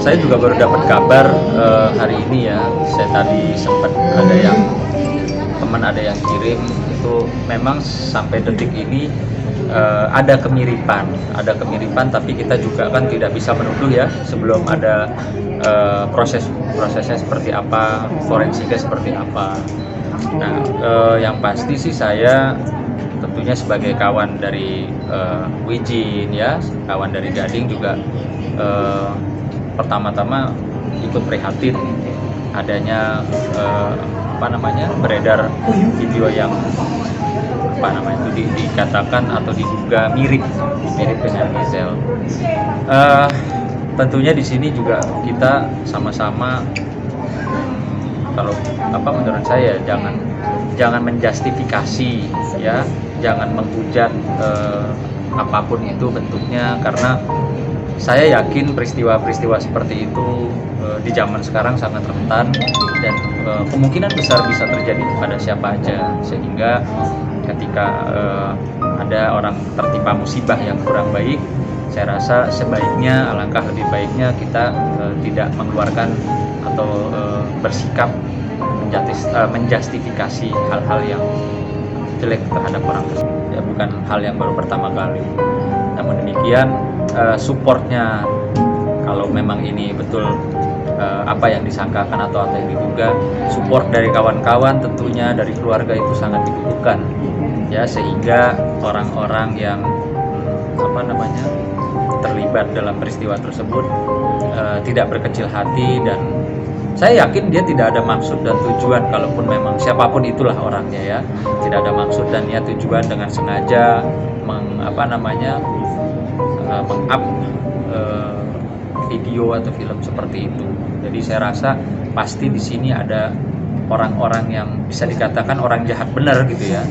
saya juga baru dapat kabar hari ini ya. Saya tadi sempat ada yang kirim itu memang sampai detik ini ada kemiripan, tapi kita juga kan tidak bisa menuduh ya sebelum ada prosesnya seperti apa, forensiknya seperti apa. Nah, yang pasti sih saya tentunya sebagai kawan dari Wijin ya, kawan dari Gading juga pertama-tama ikut prihatin adanya beredar video yang dikatakan atau diduga mirip dengan Gisel. Tentunya di sini juga kita sama-sama kalau menurut saya jangan menjustifikasi ya, jangan menghujat apapun itu bentuknya, karena saya yakin peristiwa-peristiwa seperti itu di zaman sekarang sangat rentan dan kemungkinan besar bisa terjadi kepada siapa aja, sehingga ketika ada orang tertimpa musibah yang kurang baik, saya rasa sebaiknya, alangkah lebih baiknya kita tidak mengeluarkan atau bersikap menjustifikasi hal-hal yang jelek terhadap orang tersebut. Ya, bukan hal yang baru pertama kali. Namun demikian, supportnya kalau memang ini betul apa yang disangkakan atau apa yang diduga, support dari kawan-kawan tentunya dari keluarga itu sangat dibutuhkan ya, sehingga orang-orang yang terlibat dalam peristiwa tersebut tidak berkecil hati, dan saya yakin dia tidak ada maksud dan tujuan, kalaupun memang siapapun itulah orangnya ya, tidak ada maksud dan niat tujuan dengan sengaja meng-up video atau film seperti itu. Jadi saya rasa pasti di sini ada orang-orang yang bisa dikatakan orang jahat benar gitu ya.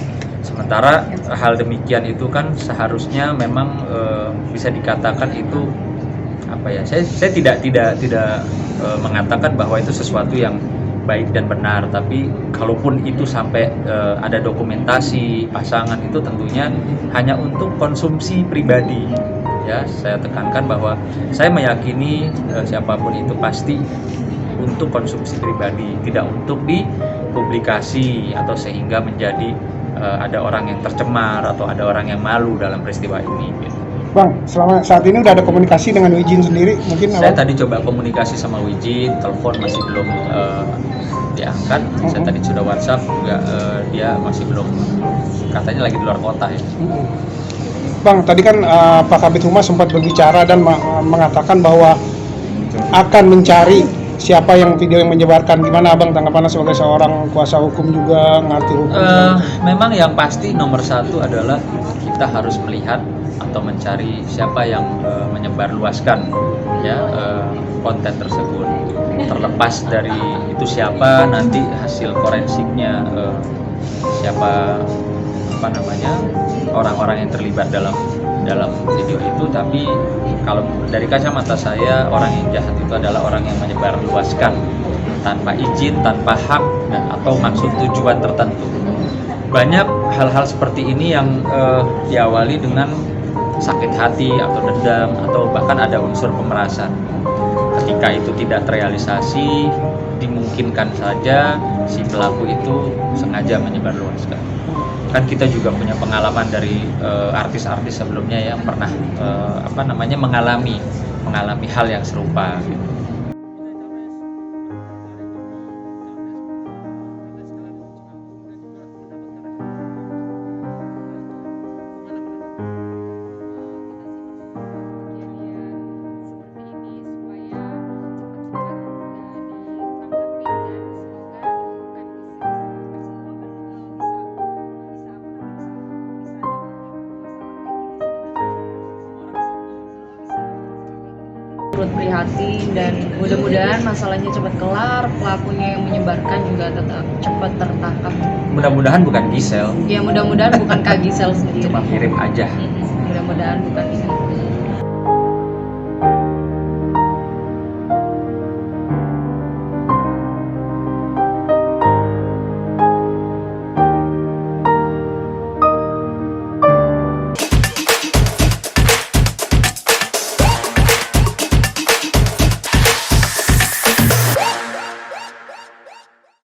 Sementara hal demikian itu kan seharusnya memang bisa dikatakan itu saya tidak mengatakan bahwa itu sesuatu yang baik dan benar, tapi kalaupun itu sampai ada dokumentasi pasangan, itu tentunya hanya untuk konsumsi pribadi ya. Saya tekankan bahwa saya meyakini siapapun itu pasti untuk konsumsi pribadi, tidak untuk dipublikasi atau sehingga menjadi ada orang yang tercemar atau ada orang yang malu dalam peristiwa ini gitu. Bang, selama saat ini udah ada komunikasi dengan Wijin sendiri? Mungkin saya tadi coba komunikasi sama Wijin, telepon masih belum diangkat. Saya tadi sudah WhatsApp juga, dia masih belum, katanya lagi di luar kota ya. Bang, tadi kan Pak Kabid Humas sempat berbicara dan mengatakan bahwa akan mencari siapa yang video yang menyebarkan. Gimana Abang tanggapannya sebagai seorang kuasa hukum juga, ngerti hukum? Memang yang pasti nomor satu adalah kita harus melihat atau mencari siapa yang menyebarluaskan ya konten tersebut. Terlepas dari itu siapa, nanti hasil forensiknya siapa orang-orang yang terlibat dalam video itu. Tapi kalau dari kacamata saya, orang yang jahat itu adalah orang yang menyebarluaskan tanpa izin, tanpa hak, atau maksud tujuan tertentu. Banyak hal-hal seperti ini yang diawali dengan sakit hati atau dendam atau bahkan ada unsur pemerasan. Ketika itu tidak terrealisasi, dimungkinkan saja si pelaku itu sengaja menyebarluaskan. Kan kita juga punya pengalaman dari artis-artis sebelumnya yang pernah mengalami hal yang serupa gitu. Turut prihatin dan mudah-mudahan masalahnya cepat kelar, pelakunya yang menyebarkan juga tetap cepat tertangkap. Mudah-mudahan bukan Gisel. Ya mudah-mudahan bukan Kak Gisel sendiri. Cuma kirim aja. Mudah-mudahan bukan ini.